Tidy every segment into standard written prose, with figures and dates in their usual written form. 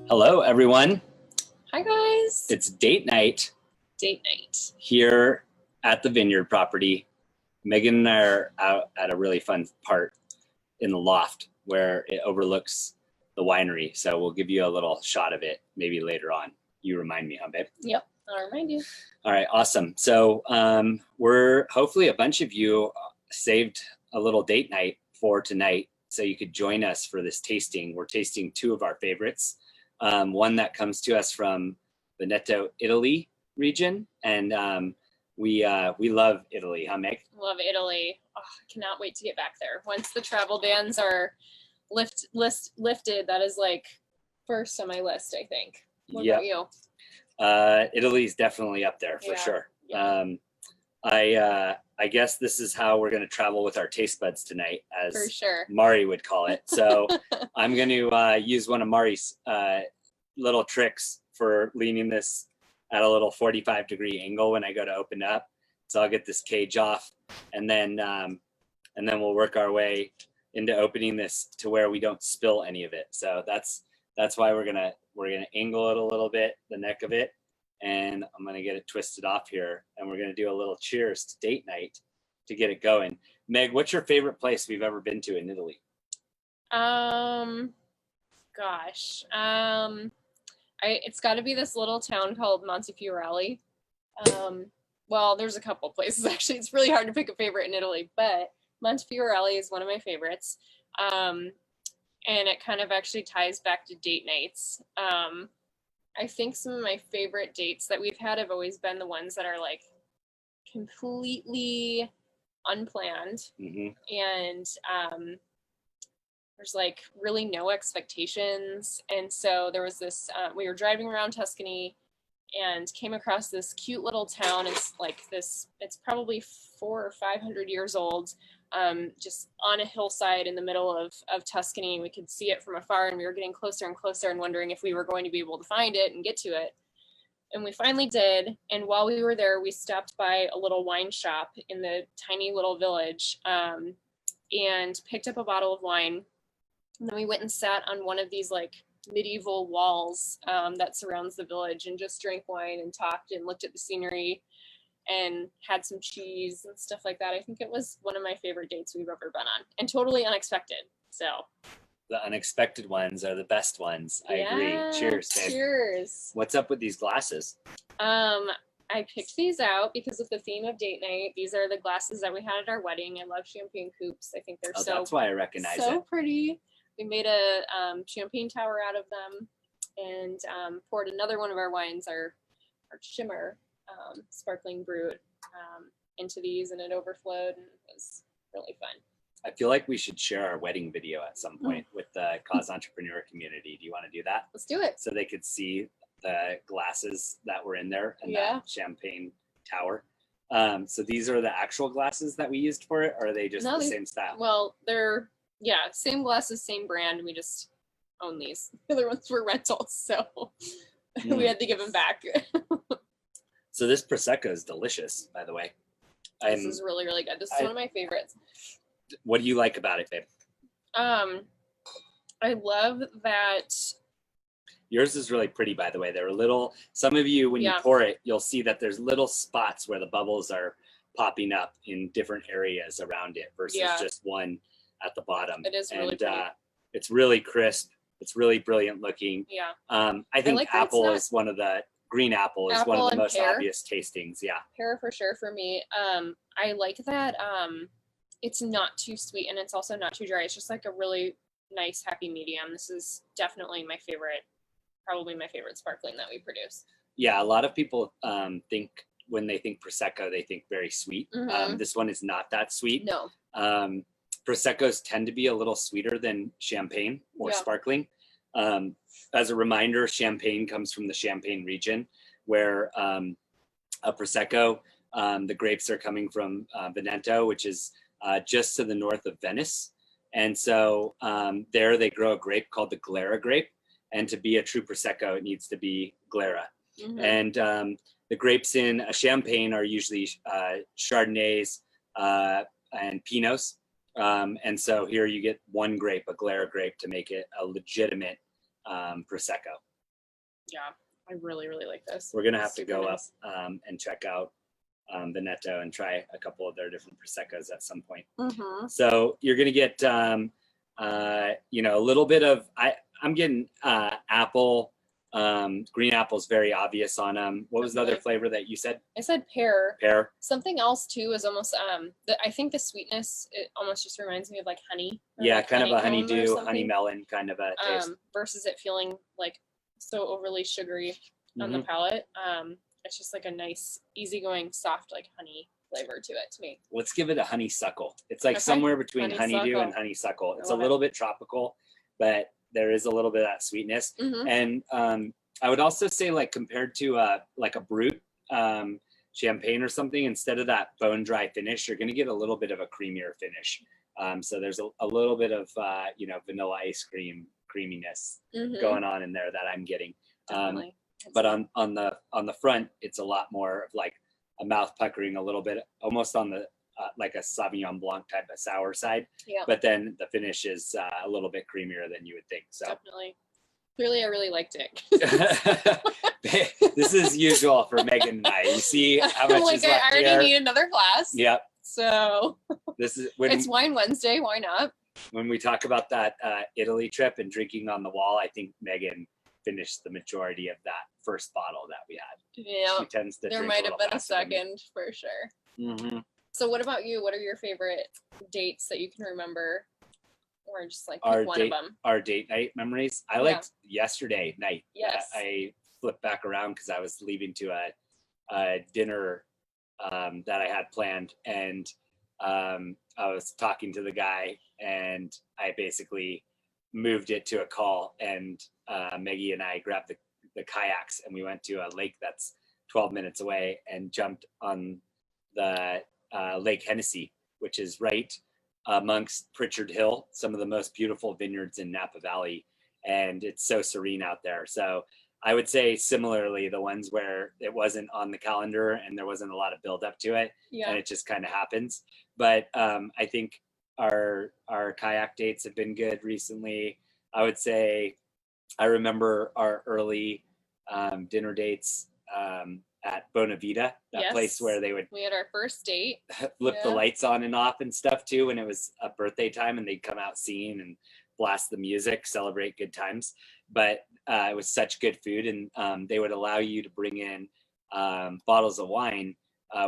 Hello, everyone. Hi, guys. It's date night Date night. here at the Vineyard property. Megan and I are out at a really fun part in the loft where it overlooks the winery. So we'll give you a little shot of it maybe later on. You remind me, huh, babe? Yep, I'll remind you. All right, awesome. So we're hopefully a bunch of you saved a little date night for tonight so you could join us for this tasting. We're tasting two of our favorites. One that comes to us from Veneto, Italy region, and we love Italy, huh, Meg? Love Italy. Oh, I cannot wait to get back there. Once the travel bans are lifted, that is like first on my list, I think. What about you? Italy's definitely up there for sure. Yeah. I guess this is how we're going to travel with our taste buds tonight, as for sure. Mari would call it. So I'm going to use one of Mari's little tricks for leaning this at a little 45-degree angle when I go to open up. So I'll get this cage off, and then we'll work our way into opening this to where we don't spill any of it. So that's why we're gonna angle it a little bit, the neck of it. And I'm going to get it twisted off here, and we're going to do a little cheers to date night to get it going. Meg, what's your favorite place we've ever been to in Italy? It's got to be this little town called Montefiorelli. Well, there's a couple places actually. It's really hard to pick a favorite in Italy, but Montefiorelli is one of my favorites. And it kind of actually ties back to date nights. I think some of my favorite dates that we've had have always been the ones that are like completely unplanned. Mm-hmm. And there's like really no expectations. And so there was this, we were driving around Tuscany and came across this cute little town. It's like this, it's probably 400 or 500 years old. Just on a hillside in the middle of Tuscany. We could see it from afar, and we were getting closer and closer and wondering if we were going to be able to find it and get to it. And we finally did. And while we were there, we stopped by a little wine shop in the tiny little village, and picked up a bottle of wine. And then we went and sat on one of these like medieval walls that surrounds the village and just drank wine and talked and looked at the scenery and had some cheese and stuff like that. I think it was one of my favorite dates we've ever been on, and totally unexpected. So the unexpected ones are the best ones. I agree. Cheers, babe. Cheers. What's up with these glasses? I picked these out because of the theme of date night. These are the glasses that we had at our wedding. I love champagne coupes. I think they're that's why I recognize so it. pretty. We made a champagne tower out of them, and poured another one of our wines, our Shimmer sparkling Brut, into these, and it overflowed, and it was really fun. I feel like we should share our wedding video at some point with the Cause Entrepreneur community. Do you want to do that? Let's do it. So they could see the glasses that were in there and that champagne tower. So these are the actual glasses that we used for it, or are they just the same style? Well, they're same glasses, same brand. We just own these. The other ones were rentals, so we had to give them back. So this Prosecco is delicious, by the way. This is really, really good. This is one of my favorites. What do you like about it, babe? I love that. Yours is really pretty, by the way. There are little, some of you, when you pour it, you'll see that there's little spots where the bubbles are popping up in different areas around it versus just one at the bottom. It is really pretty. It's really crisp. It's really brilliant looking. Yeah. I think apple is one of the, green apple is one of the most obvious tastings. Yeah. Pear for sure for me. I like that it's not too sweet and it's also not too dry. It's just like a really nice, happy medium. This is definitely my favorite, probably my favorite sparkling that we produce. Yeah, a lot of people think when they think Prosecco, they think very sweet. Mm-hmm. This one is not that sweet. No. Proseccos tend to be a little sweeter than champagne or sparkling. As a reminder, champagne comes from the Champagne region, where a Prosecco, the grapes are coming from Veneto, which is just to the north of Venice. And so there they grow a grape called the Glera grape. And to be a true Prosecco, it needs to be Glera. Mm-hmm. And the grapes in a champagne are usually Chardonnays and Pinots. And so here you get one grape, a Glera grape, to make it a legitimate Prosecco. Yeah, I really, really like this. We're gonna have to Super go nice. up and check out Veneto and try a couple of their different Proseccos at some point. So you're gonna get you know, a little bit of I'm getting apple. Green apple's very obvious on them. What was the other flavor that you said? I said pear. Pear. Something else too is almost I think the sweetness, it almost just reminds me of like honey. Yeah, like kind of a honeycomb or honeydew, something. honey melon kind of a taste. Versus it feeling like so overly sugary on the palate. It's just like a nice, easygoing, soft, like honey flavor to it to me. Let's give it a honeysuckle. It's like Okay. somewhere between honeydew Honeysuckle. and honeysuckle. It's a love little bit tropical, but there is a little bit of that sweetness. And I would also say, like, compared to like a Brut champagne or something, instead of that bone dry finish, you're going to get a little bit of a creamier finish. So there's a little bit of you know, vanilla ice cream creaminess going on in there that I'm getting. But on the front, it's a lot more of like a mouth puckering, a little bit, almost on the like a Sauvignon Blanc type of sour side. Yeah. But then the finish is a little bit creamier than you would think. So definitely. Clearly, I really liked it. This is usual for Megan and I. You see how much like, is left I already here? need another glass. Yep. So This is when it's Wine Wednesday. Why not? when we talk about that Italy trip and drinking on the wall. I think Megan finished the majority of that first bottle that we had. Yeah. She tends to. There drink might a have little been a faster than me. second for sure. Mm-hmm. So what about you? What are your favorite dates that you can remember? Or just like Our pick one of them? Our date night memories. I liked yesterday night. Yes. I flipped back around because I was leaving to a dinner that I had planned, and I was talking to the guy, and I basically moved it to a call, and Maggie and I grabbed the kayaks, and we went to a lake that's 12 minutes away and jumped on the Lake Hennessy, which is right amongst Pritchard Hill, some of the most beautiful vineyards in Napa Valley, and it's so serene out there. So I would say similarly, the ones where it wasn't on the calendar and there wasn't a lot of build up to it, and it just kind of happens. But I think our kayak dates have been good recently. I would say I remember our early dinner dates at Bonavita, that place where they would we had our first date, flip the lights on and off and stuff too when it was a birthday time, and they'd come out singing and blast the music, celebrate good times. But it was such good food, and they would allow you to bring in bottles of wine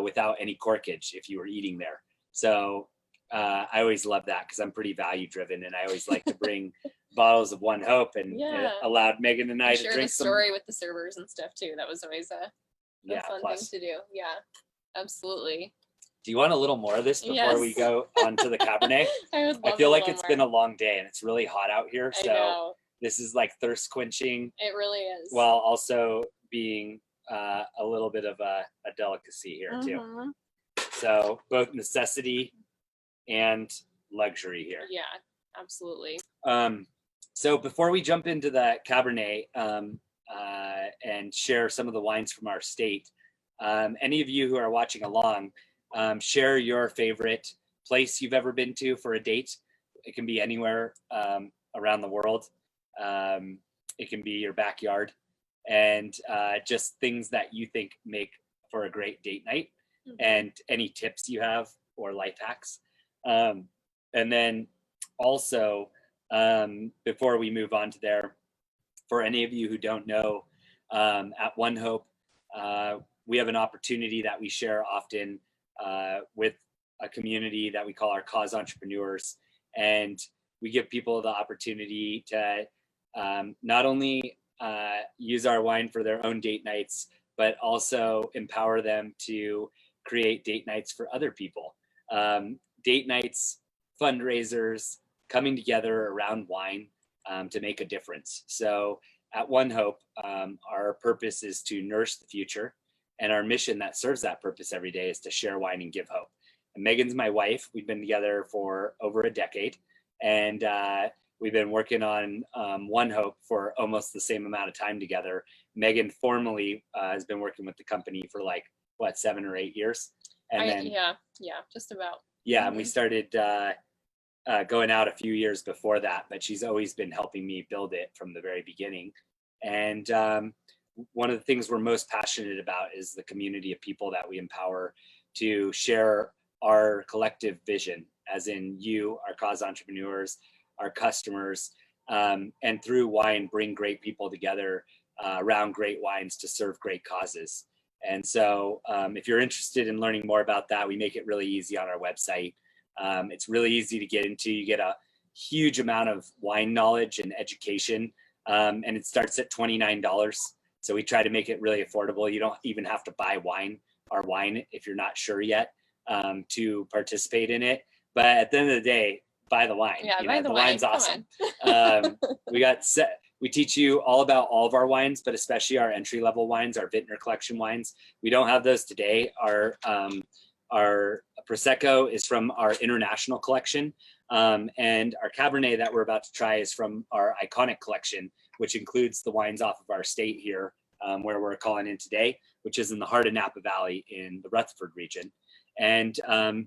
without any corkage if you were eating there. So I always love that because I'm pretty value driven, and I always like to bring bottles of ONEHOPE, and it allowed Megan and I to share drink the story with the servers and stuff too. That was always a fun thing to do. Yeah, absolutely. Do you want a little more of this before we go on to the Cabernet? I feel like it's been a long day, and it's really hot out here. I So know. this is like thirst quenching. It really is. While also being a little bit of a delicacy here too. So both necessity and luxury here. Yeah, absolutely. So before we jump into the Cabernet and share some of the wines from our state, any of you who are watching along, share your favorite place you've ever been to for a date. It can be anywhere around the world. It can be your backyard, and just things that you think make for a great date night, and any tips you have or life hacks. And then also, before we move on to there, for any of you who don't know, at ONEHOPE, we have an opportunity that we share often with a community that we call our cause entrepreneurs. And we give people the opportunity to not only use our wine for their own date nights, but also empower them to create date nights for other people. Date nights, fundraisers, coming together around wine to make a difference. So at ONEHOPE, our purpose is to nourish the future, and our mission that serves that purpose every day is to share wine and give hope. And Megan's my wife. We've been together for over a decade, and we've been working on ONEHOPE for almost the same amount of time together. Megan formally has been working with the company for like, what, 7 or 8 years? And then, yeah, just about. Yeah, and we started going out a few years before that, but she's always been helping me build it from the very beginning. And one of the things we're most passionate about is the community of people that we empower to share our collective vision, as in you, our cause entrepreneurs, our customers, and through wine, bring great people together around great wines to serve great causes. And so if you're interested in learning more about that, we make it really easy on our website. It's really easy to get into. You get a huge amount of wine knowledge and education, and it starts at $29. So we try to make it really affordable. You don't even have to buy our wine if you're not sure yet to participate in it. But at the end of the day, buy the wine. Yeah, buy the wine. Wine's awesome. We teach you all about all of our wines, but especially our entry-level wines, our Vintner collection wines. We don't have those today. Our Prosecco is from our international collection, and our Cabernet that we're about to try is from our iconic collection, which includes the wines off of our estate here, where we're calling in today, which is in the heart of Napa Valley in the Rutherford region. And our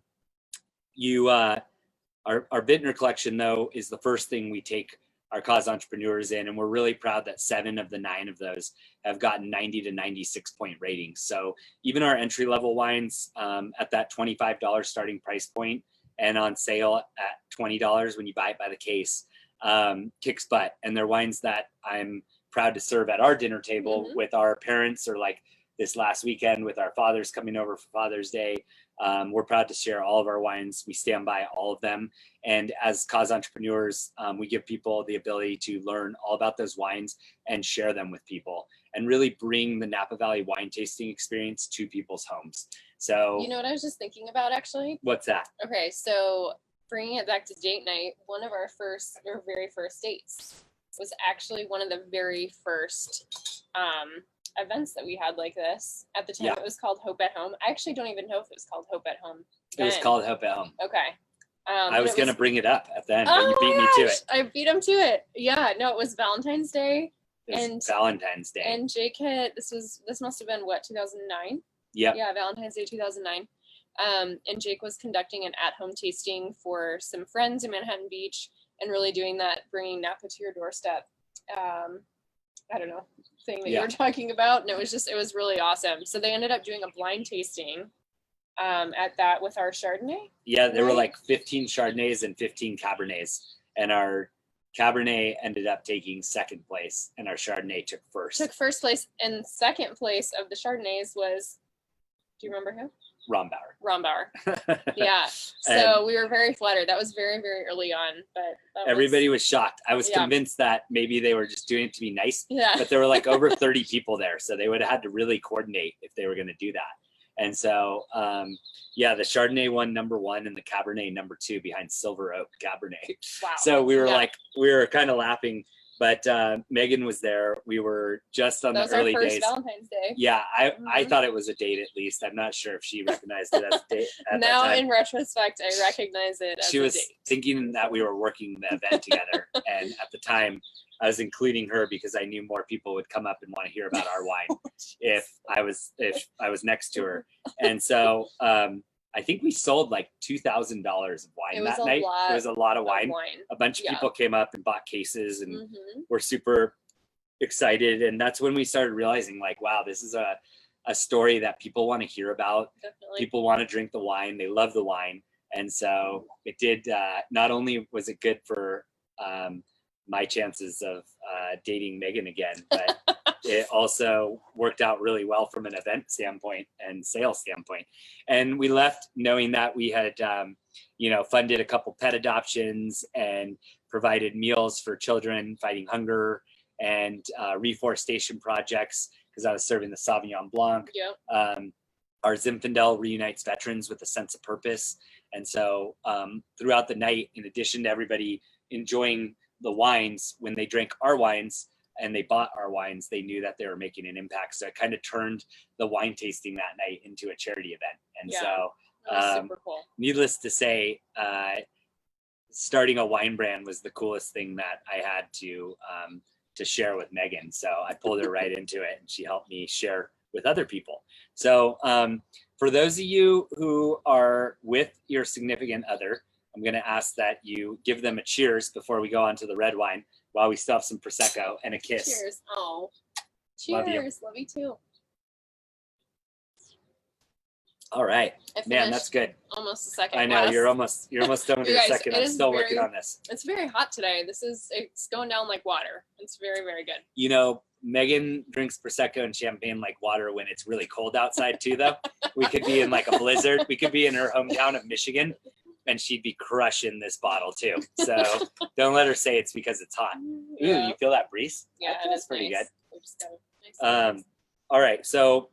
Vintner collection, though, is the first thing we take our cause entrepreneurs in, and we're really proud that 7 of the 9 of those have gotten 90 to 96 point ratings. So even our entry level wines at that $25 starting price point and on sale at $20 when you buy it by the case kicks butt. And they're wines that I'm proud to serve at our dinner table with our parents, or like this last weekend with our fathers coming over for Father's Day. We're proud to share all of our wines. We stand by all of them. And as cause entrepreneurs, we give people the ability to learn all about those wines and share them with people and really bring the Napa Valley wine tasting experience to people's homes. So, you know what I was just thinking about, actually? What's that? Okay, so bringing it back to date night, one of our very first dates was actually one of the very first events that we had like this. At the time, It was called Hope at Home. I actually don't even know if it was called Hope at Home then. It was called Hope at Home. Okay. I was going to bring it up at the end, but you beat me to it. I beat him to it. Yeah, no, it was Valentine's Day. Valentine's Day. And Jake had, this must have been what, 2009? Yep. Yeah, Valentine's Day 2009. And Jake was conducting an at-home tasting for some friends in Manhattan Beach, and really doing that, bringing Napa to your doorstep. I don't know, thing that you were talking about. And it was really awesome. So they ended up doing a blind tasting at that with our Chardonnay. Yeah, there were like 15 Chardonnays and 15 Cabernets. And our Cabernet ended up taking second place, and our Chardonnay took first. Took first place, and second place of the Chardonnays was, do you remember who? Rombauer. Yeah. So we were very flattered. That was very, very early on, but everybody was shocked. I was convinced that maybe they were just doing it to be nice. Yeah. But there were like over 30 people there, so they would have had to really coordinate if they were going to do that. And so, the Chardonnay won number 1 and the Cabernet number 2 behind Silver Oak Cabernet. Wow. So we were kind of laughing. But Megan was there. We were just on the early days. Valentine's Day. Yeah, I thought it was a date at least. I'm not sure if she recognized it as a date. Now, in retrospect, I recognize it as a date. She was thinking that we were working the event together. And at the time, I was including her because I knew more people would come up and want to hear about our wine if I was next to her. And so I think we sold like $2,000 of wine that night. It was a lot of wine. A bunch of people came up and bought cases and were super excited. And that's when we started realizing, like, wow, this is a story that people want to hear about. Definitely. People want to drink the wine. They love the wine. And so it did, not only was it good for my chances of dating Megan again, but it also worked out really well from an event standpoint and sales standpoint. And we left knowing that we had, funded a couple pet adoptions and provided meals for children fighting hunger and reforestation projects, because I was serving the Sauvignon Blanc. Yep. Our Zinfandel reunites veterans with a sense of purpose. And so throughout the night, in addition to everybody enjoying the wines, when they drank our wines and they bought our wines, they knew that they were making an impact. So it kind of turned the wine tasting that night into a charity event. And super cool. Needless to say, starting a wine brand was the coolest thing that I had to share with Megan. So I pulled her right into it, and she helped me share with other people. So for those of you who are with your significant other, I'm going to ask that you give them a cheers before we go on to the red wine. while we still have some Prosecco and a kiss. Cheers. Oh, Love you. cheers. Love you too. All right, I man, that's good. almost a second. I know glass. you're almost done with You your guys, second. it I'm is still very- working on this. It's very hot today. It's going down like water. It's very, very good. You know, Megan drinks Prosecco and champagne like water when it's really cold outside too, though. We could be in like a blizzard. We could be in her hometown of Michigan and she'd be crushing this bottle too. So don't let her say it's because it's hot. Ooh, Yeah. you feel that breeze? Yeah, That it feels is pretty nice. good. We just got a nice All right. So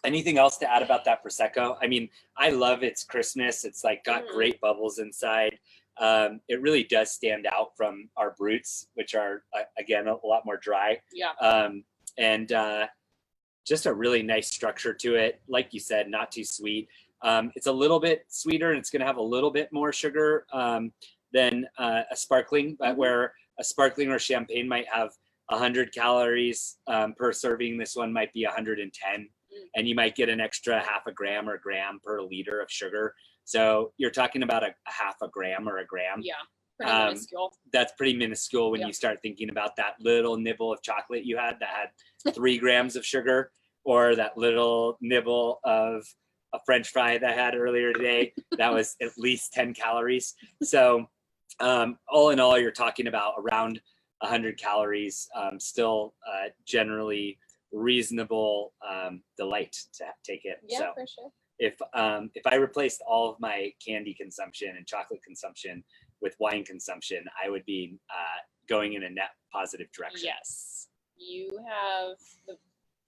anything else to add about that Prosecco? I mean, I love its crispness. It's like got great bubbles inside. It really does stand out from our Bruts, which are, again, a lot more dry. Yeah. And just a really nice structure to it. Like you said, not too sweet. It's a little bit sweeter and it's going to have a little bit more sugar than a sparkling, but where a sparkling or champagne might have 100 calories per serving, this one might be 110, and you might get an extra half a gram or gram per liter of sugar. So you're talking about a half a gram or a gram. Yeah. Pretty minuscule. That's pretty minuscule when you start thinking about that little nibble of chocolate you had that had 3 grams of sugar, or that little nibble of a French fry that I had earlier today that was at least 10 calories. So all in all, you're talking about around 100 calories, still generally reasonable delight to take it. Yeah, So for sure. if I replaced all of my candy consumption and chocolate consumption with wine consumption, I would be going in a net positive direction. Yes. You have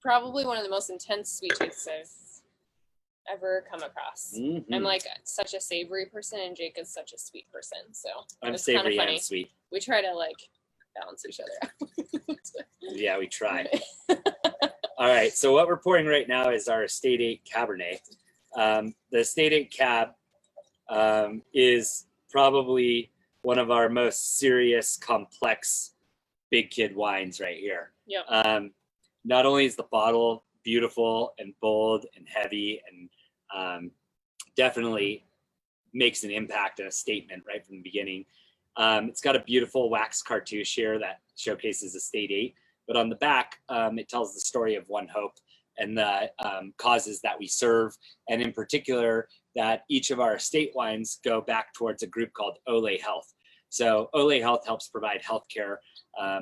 probably one of the most intense sweet tastes I've ever come across. Mm-hmm. I'm like such a savory person and Jake is such a sweet person. So I'm it's kinda savory funny. and sweet. We try to like balance each other out. Yeah, we try. All right, so what we're pouring right now is our Estate 8 Cabernet. The Estate 8 Cab is probably one of our most serious, complex, big kid wines right here. Yep. Not only is the bottle beautiful and bold and heavy and definitely makes an impact and a statement right from the beginning. It's got a beautiful wax cartouche here that showcases Estate 8, but on the back, it tells the story of ONEHOPE and the causes that we serve, and in particular, that each of our estate wines go back towards a group called Ole Health. So Ole Health helps provide healthcare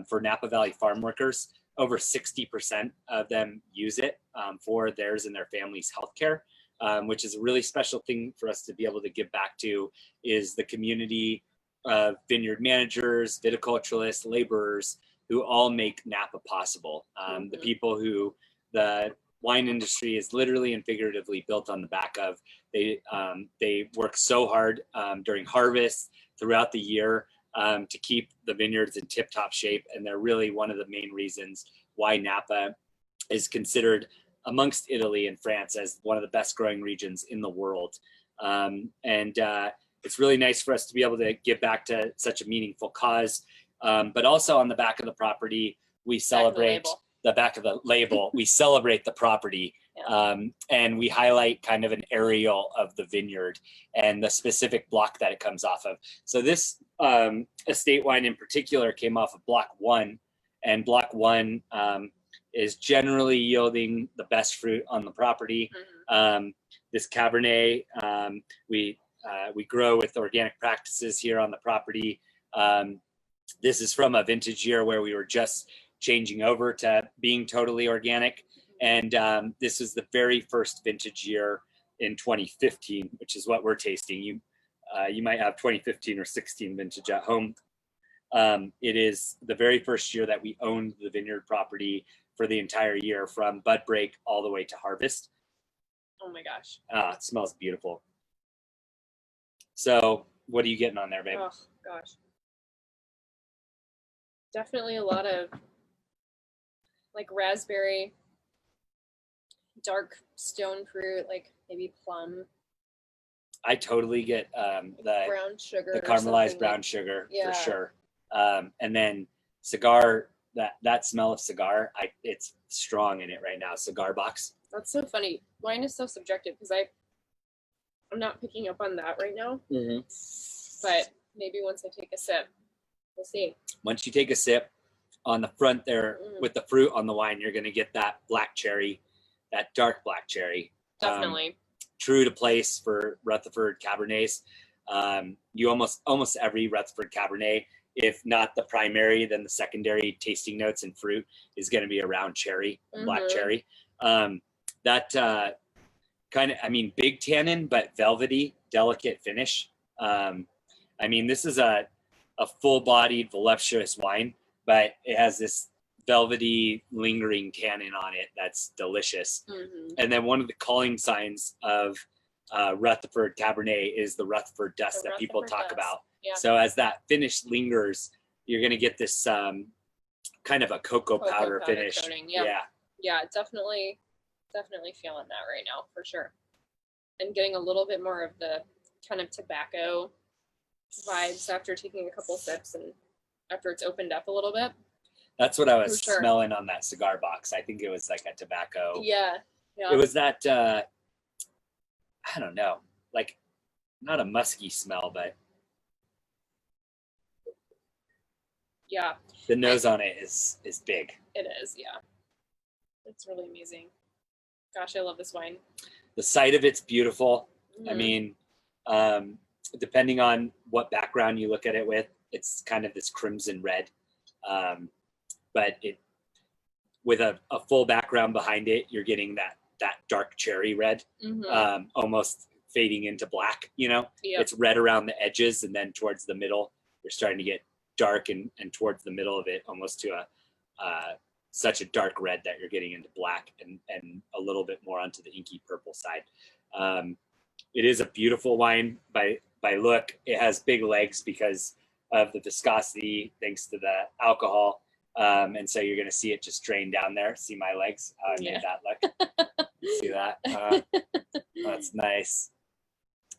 for Napa Valley farm workers. Over 60% of them use it for theirs and their family's healthcare, which is a really special thing for us to be able to give back to, is the community of vineyard managers, viticulturalists, laborers, who all make Napa possible. The people who the wine industry is literally and figuratively built on the back of. They work so hard during harvest throughout the year to keep the vineyards in tip-top shape, and they're really one of the main reasons why Napa is considered amongst Italy and France as one of the best growing regions in the world. It's really nice for us to be able to give back to such a meaningful cause. But also on the back of the property, we celebrate the back of the label. We celebrate the property, and we highlight kind of an aerial of the vineyard and the specific block that it comes off of. So this estate wine in particular came off of block 1, and block 1 is generally yielding the best fruit on the property. This Cabernet, we grow with organic practices here on the property. This is from a vintage year where we were just changing over to being totally organic. And this is the very first vintage year in 2015, which is what we're tasting. You might have 2015 or 16 vintage at home. It is the very first year that we owned the vineyard property for the entire year, from bud break all the way to harvest. Oh my gosh. It smells beautiful. So what are you getting on there, babe? Oh gosh. Definitely a lot of like raspberry, dark stone fruit, like maybe plum. I totally get the brown sugar, the caramelized brown sugar Yeah. for sure. And then cigar, that smell of cigar, it's strong in it right now. Cigar box. That's so funny. Wine is so subjective because I'm not picking up on that right now. But maybe once I take a sip, we'll see. Once you take a sip, on the front there with the fruit on the wine, you're going to get that black cherry, that dark black cherry. Definitely. True to place for Rutherford Cabernets. You almost every Rutherford Cabernet, if not the primary, then the secondary tasting notes and fruit is going to be around cherry, black cherry. That kind of, I mean, big tannin, but velvety, delicate finish. I mean, this is a full-bodied, voluptuous wine, but it has this velvety, lingering tannin on it that's delicious. And then one of the calling signs of Rutherford Cabernet is the Rutherford dust that people talk about. Yeah. So as that finish lingers, you're going to get this kind of a cocoa powder finish. Coating. Yeah, definitely feeling that right now for sure. And getting a little bit more of the kind of tobacco vibes after taking a couple sips and after it's opened up a little bit. That's what I was smelling on that cigar box. I think it was like a tobacco. Yeah. It was that, I don't know, like not a musky smell, but yeah, the nose on it is big. It is, yeah. It's really amazing. Gosh, I love this wine. The sight of it's beautiful. I mean, depending on what background you look at it with, it's kind of this crimson red. But it, with a full background behind it, you're getting that dark cherry red, almost fading into black, you know? Yep. It's red around the edges, and then towards the middle, you're starting to get dark, and towards the middle of it, almost to such a dark red that you're getting into black and a little bit more onto the inky purple side. It is a beautiful wine by look. It has big legs because of the viscosity, thanks to the alcohol. And so you're going to see it just drain down there. See my legs? How I made that look. See that? That's nice.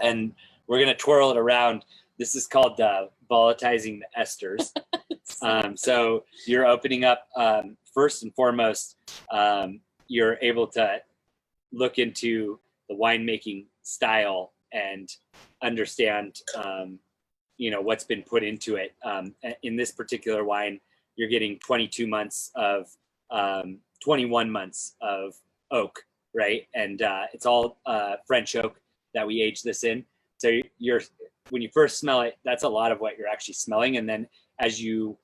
And we're going to twirl it around. This is called volatilizing the esters. So you're opening up, first and foremost, you're able to look into the winemaking style and understand, what's been put into it. In this particular wine, you're getting 21 months of oak, right? And it's all French oak that we age this in. So when you first smell it, that's a lot of what you're actually smelling. And then as you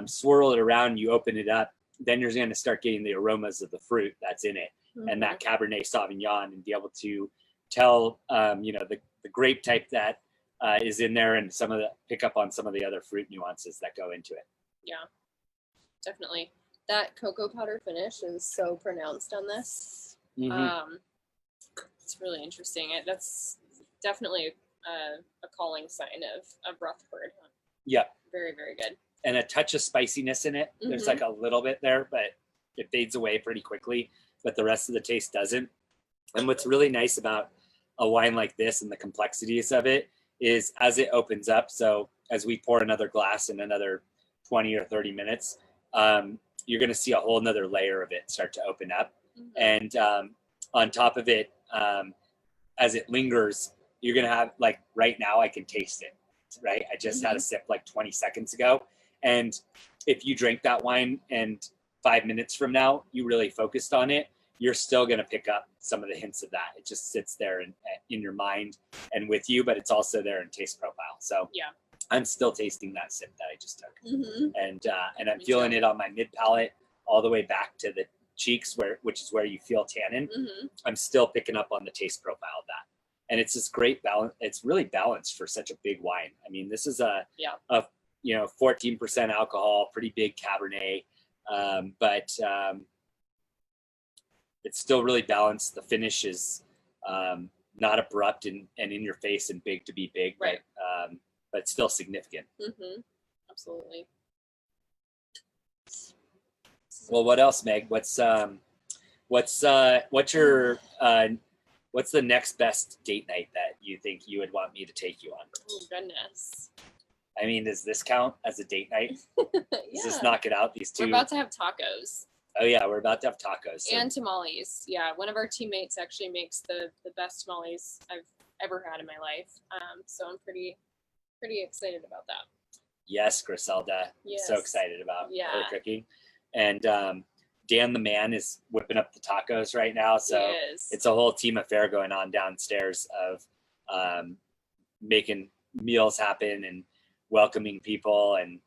swirl it around, you open it up, then you're going to start getting the aromas of the fruit that's in it, and that Cabernet Sauvignon, and be able to tell, the grape type that is in there, and pick up on some of the other fruit nuances that go into it. Yeah, definitely. That cocoa powder finish is so pronounced on this. It's really interesting. That's definitely a calling sign of Rutherford. Yeah. Very, very good. And a touch of spiciness in it. There's like a little bit there, but it fades away pretty quickly, but the rest of the taste doesn't. And what's really nice about a wine like this and the complexities of it is as it opens up, so as we pour another glass in another 20 or 30 minutes, you're going to see a whole nother layer of it start to open up. And on top of it, as it lingers, you're going to have, like right now, I can taste it, right? I just had a sip like 20 seconds ago. And if you drink that wine and 5 minutes from now, you really focused on it, you're still going to pick up some of the hints of that. It just sits there in your mind and with you, but it's also there in taste profile. So yeah, I'm still tasting that sip that I just took. And I'm feeling it on my mid palate all the way back to the cheeks, which is where you feel tannin. I'm still picking up on the taste profile of that. And it's this great balance. It's really balanced for such a big wine. I mean, this is a 14% alcohol, pretty big Cabernet, but it's still really balanced. The finish is not abrupt and in your face and big to be big, right? But still significant. Absolutely. Well, what else, Meg? What's the next best date night that you think you would want me to take you on? Oh, goodness. I mean, does this count as a date night? Does this knock it out? These two. We're about to have tacos. Oh yeah, we're about to have tacos. So. And tamales. Yeah, one of our teammates actually makes the best tamales I've ever had in my life. So I'm pretty excited about that. Yes, Griselda. Yes. So excited about her Yeah. cooking. And Dan the man is whipping up the tacos right now. So Yes. it's a whole team affair going on downstairs of making meals happen and welcoming people and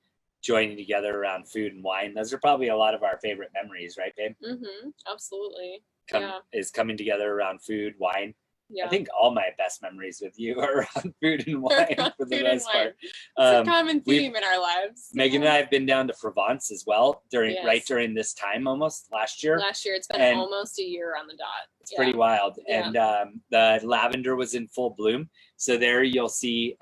joining together around food and wine. Those are probably a lot of our favorite memories, right, babe? Absolutely. Is coming together around food, wine. Yeah. I think all my best memories with you are around food and wine for the most part. It's a common theme in our lives. Megan and I have been down to Provence as well Yes. during this time, almost last year. It's been almost a year on the dot. It's pretty wild. Yeah. And the lavender was in full bloom. So there you'll see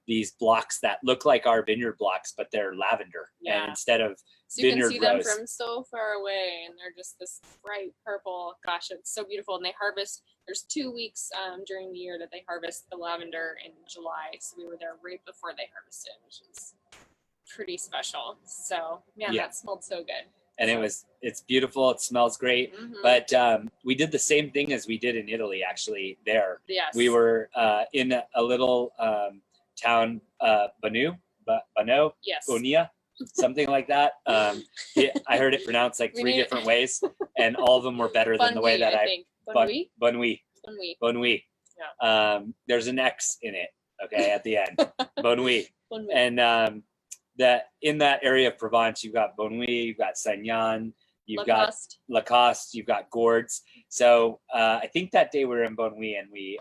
these blocks that look like our vineyard blocks, but they're lavender. Yeah. And instead of so you vineyard can see them rose. from so far away, and they're just this bright purple. Gosh, it's so beautiful. And they harvest. There's 2 weeks during the year that they harvest the lavender in July. So we were there right before they harvested, which is pretty special. So man, that smelled so good. And it's beautiful. It smells great. But we did the same thing as we did in Italy, actually, there. Yes. We were in a little town, Bano, yes. Bonia, something like that. I heard it pronounced like three different ways, and all of them were better than the way that I think. Bonui. Yeah. There's an X in it, okay, at the end. Bonui. And that in that area of Provence, you've got Bonui, you've got Saignon, you've got Lacoste, you've got Gourds. So I think that day we were in Bonui and we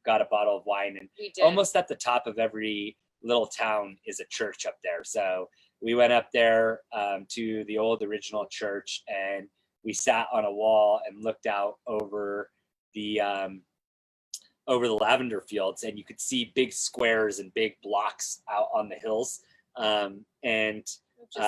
got a bottle of wine, and almost at the top of every little town is a church up there. So we went up there to the old original church, and we sat on a wall and looked out over the lavender fields, and you could see big squares and big blocks out on the hills. And it's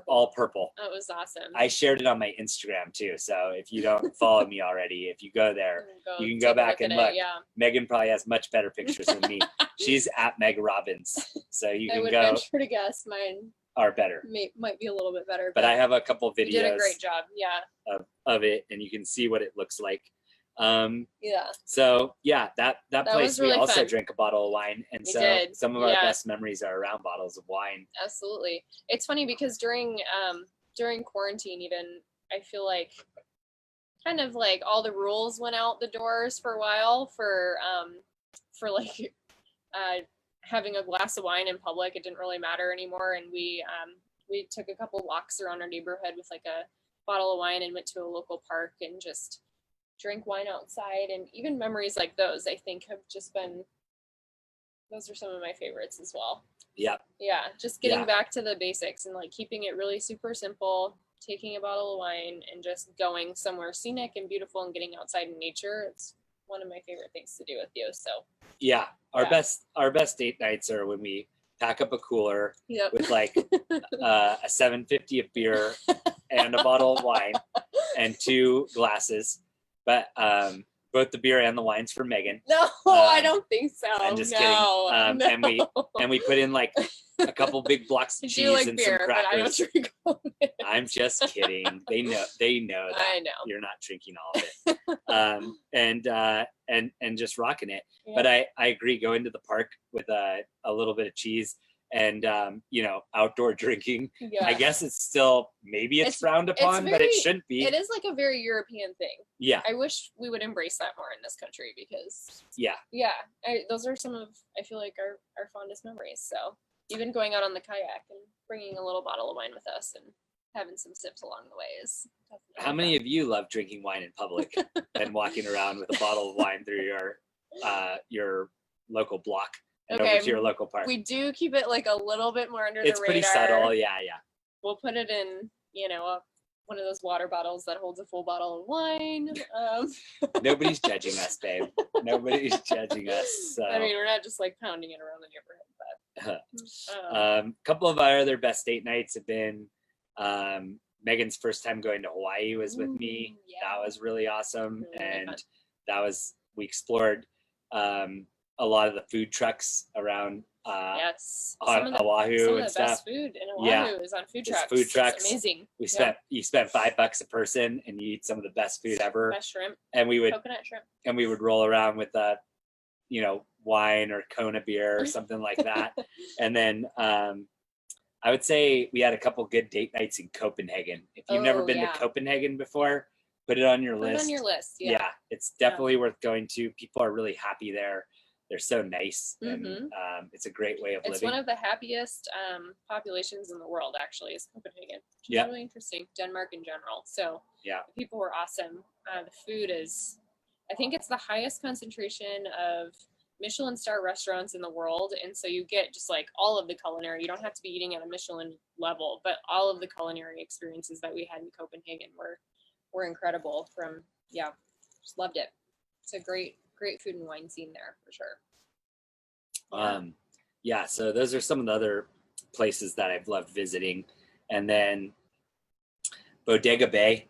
all purple. That was awesome. I shared it on my Instagram too. So if you don't follow me already, if you go there, you can go back and look. Yeah. Megan probably has much better pictures than me. She's at Meg Robbins. So you can go. I would venture to guess mine are better. Might be a little bit better. But I have a couple videos. You did a great job. Yeah. Of it, and you can see what it looks like. Yeah. So yeah, that place really we also fun. drank a bottle of wine, and We so did. some of our best memories are around bottles of wine. Absolutely. It's funny because during quarantine, even I feel like kind of like all the rules went out the doors for a while for like having a glass of wine in public. It didn't really matter anymore, and we took a couple walks around our neighborhood with like a bottle of wine and went to a local park and just drink wine outside. And even memories like those, I think, have just been, those are some of my favorites as well. Yeah. Yeah. Just getting back to the basics and like keeping it really super simple, taking a bottle of wine and just going somewhere scenic and beautiful and getting outside in nature. It's one of my favorite things to do with you. So yeah, our best date nights are when we pack up a cooler with like a 750 of beer and a bottle of wine and 2 glasses. But both the beer and the wine's for Megan. No, I don't think so. I'm just kidding. No. And we put in like a couple big blocks of cheese like and beer, some crackers. But I don't drink all of it. I'm just kidding. They know that I know. you're not drinking all of it. And just rocking it. Yeah. But I agree. Go into the park with a little bit of cheese and outdoor drinking. Yeah. I guess it's still it's frowned upon, but it shouldn't be. It is like a very European thing. Yeah. I wish we would embrace that more in this country because those are some of, I feel like, our fondest memories. So even going out on the kayak and bringing a little bottle of wine with us and having some sips along the way is definitely How many of you love drinking wine in public and walking around with a bottle of wine through your local block? And over to your local park. We do keep it like a little bit more under the radar. It's pretty subtle, yeah. We'll put it in, one of those water bottles that holds a full bottle of wine. Nobody's judging us, babe. Nobody's judging us. So. I mean, we're not just like pounding it around the neighborhood, but. A couple of our other best date nights have been Megan's first time going to Hawaii was with me. Yeah. That was really awesome, and we explored. A lot of the food trucks around on Oahu and stuff. Best food in Oahu is on food trucks. Food trucks. It's amazing. You spent $5 a person and you eat some of the best food ever. Best shrimp. And we would coconut shrimp. And we would roll around with wine or Kona beer or something like that. And then I would say we had a couple good date nights in Copenhagen. If you've never been to Copenhagen before, put it on your list. Put it on your list. Yeah, it's definitely worth going to. People are really happy there. They're so nice, and it's a great way of living. It's one of the happiest populations in the world, actually, is Copenhagen. Which is really interesting. Denmark in general. So the people were awesome. The food is, I think it's the highest concentration of Michelin star restaurants in the world, and so you get just like all of the culinary. You don't have to be eating at a Michelin level, but all of the culinary experiences that we had in Copenhagen were incredible. Just loved it. It's a great food and wine scene there for sure. So those are some of the other places that I've loved visiting. And then Bodega Bay,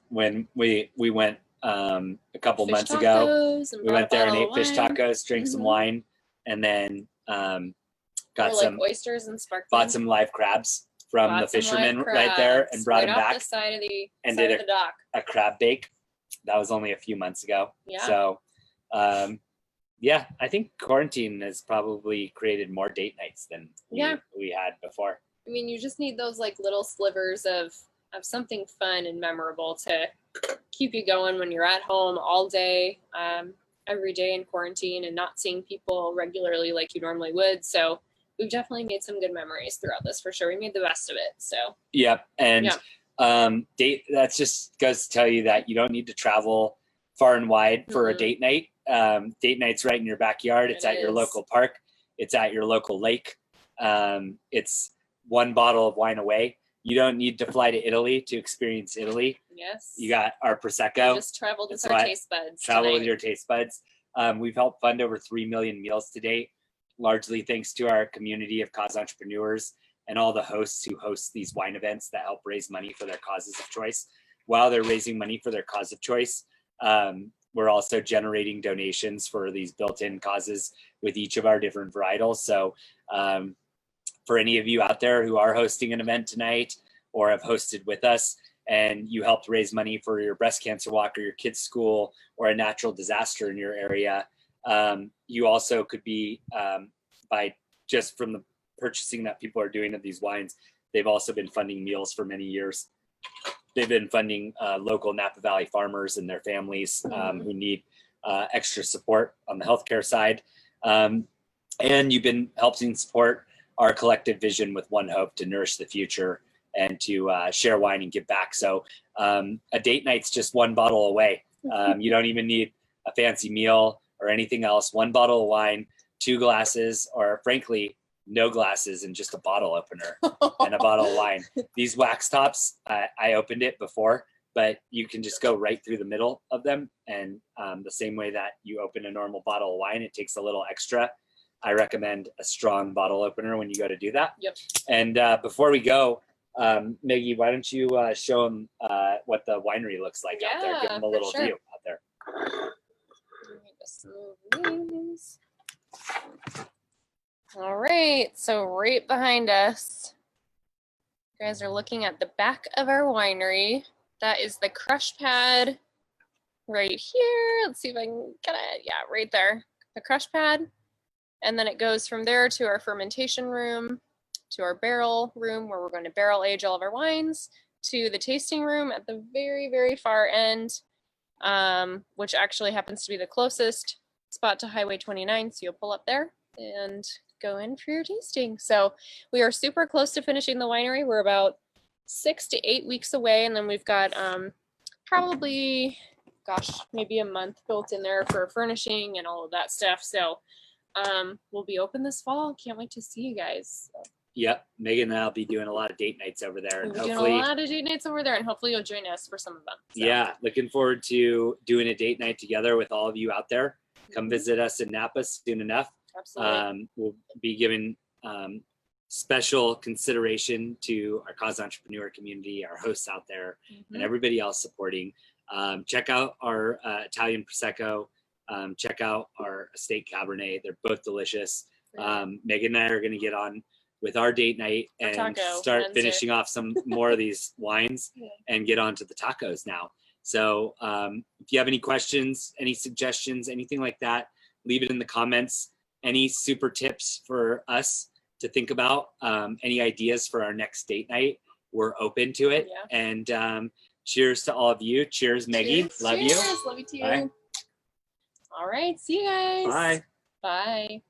when we went a couple months ago, we went there and ate fish tacos, drank some wine, and then got some oysters and sparkling. Bought some live crabs from the fishermen right there and brought them back. The side of the dock. A crab bake. That was only a few months ago. Yeah. So, I think quarantine has probably created more date nights than we had before. I mean, you just need those like little slivers of something fun and memorable to keep you going when you're at home all day, every day in quarantine and not seeing people regularly like you normally would. So we've definitely made some good memories throughout this for sure. We made the best of it. So that just goes to tell you that you don't need to travel far and wide for a date night. Date night's right in your backyard. It's at your local park. It's at your local lake. It's one bottle of wine away. You don't need to fly to Italy to experience Italy. Yes. You got our Prosecco. We just traveled with our taste buds. With your taste buds. We've helped fund over 3 million meals to date, largely thanks to our community of cause entrepreneurs and all the hosts who host these wine events that help raise money for their causes of choice. While they're raising money for their cause of choice, we're also generating donations for these built-in causes with each of our different varietals. So for any of you out there who are hosting an event tonight or have hosted with us and you helped raise money for your breast cancer walk or your kids' school or a natural disaster in your area, you also could be, by just from the purchasing that people are doing of these wines, they've also been funding meals for many years. They've been funding local Napa Valley farmers and their families who need extra support on the healthcare side. And you've been helping support our collective vision with ONEHOPE to nourish the future and to share wine and give back. So a date night's just one bottle away. You don't even need a fancy meal or anything else. One bottle of wine, 2 glasses, or frankly, no glasses and just a bottle opener and a bottle of wine. These wax tops, I opened it before, but you can just go right through the middle of them. And the same way that you open a normal bottle of wine, it takes a little extra. I recommend a strong bottle opener when you go to do that. Yep. And before we go, Maggie, why don't you show them what the winery looks like out there? Give them a little view out there. All right, so right behind us, you guys are looking at the back of our winery. That is the crush pad right here. Let's see if I can get it. Yeah, right there, the crush pad. And then it goes from there to our fermentation room, to our barrel room where we're going to barrel age all of our wines, to the tasting room at the very, very far end, which actually happens to be the closest spot to Highway 29. So you'll pull up there and go in for your tasting. So we are super close to finishing the winery. We're about 6 to 8 weeks away. And then we've got probably, maybe a month built in there for furnishing and all of that stuff. So we'll be open this fall. Can't wait to see you guys. Yep, Megan and I'll be doing a lot of date nights over there, and hopefully doing a lot of date nights over there, and hopefully you'll join us for some of them. So. Yeah, looking forward to doing a date night together with all of you out there. Come visit us in Napa soon enough. Absolutely. We'll be giving special consideration to our cause entrepreneur community, our hosts out there, and everybody else supporting. Check out our Italian Prosecco. Check out our Estate Cabernet. They're both delicious. Megan and I are going to get on with our date night and start finishing off some more of these wines and get on to the tacos now. So if you have any questions, any suggestions, anything like that, leave it in the comments. Any super tips for us to think about, any ideas for our next date night, we're open to it. Yeah. And cheers to all of you. Cheers, Maggie. Cheers, Love cheers. you. Love you too. Bye. All right. See you guys. Bye. Bye.